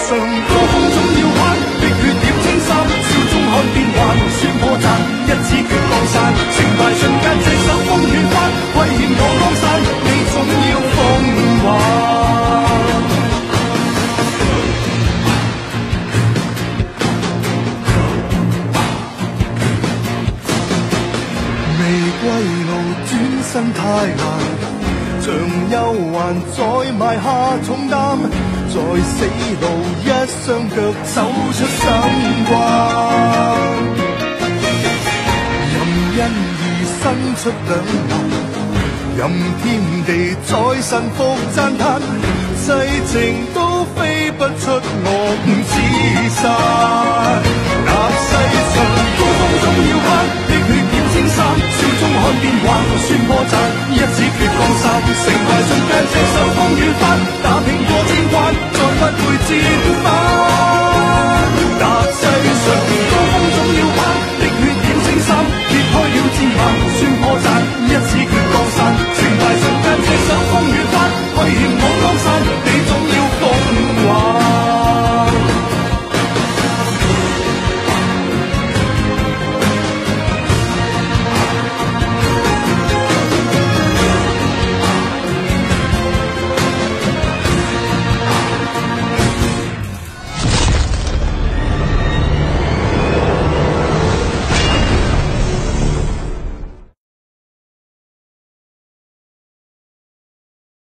上高峰總要攀，碧血染青衫，笑中看變幻，算破綻，一次決降散，成敗瞬間隻手風雨翻，威脅我江山，你總要風華。未歸路轉身太難，像憂患再埋下重擔，在死路一雙腳走出生關，任因而伸出兩難，任天地再臣服讚嘆，世情都飛不出我五指山。那世上高峰總要攀，碧血染青衫，笑中看變幻，算破綻，一指決江山，成敗瞬間隻手風雨翻，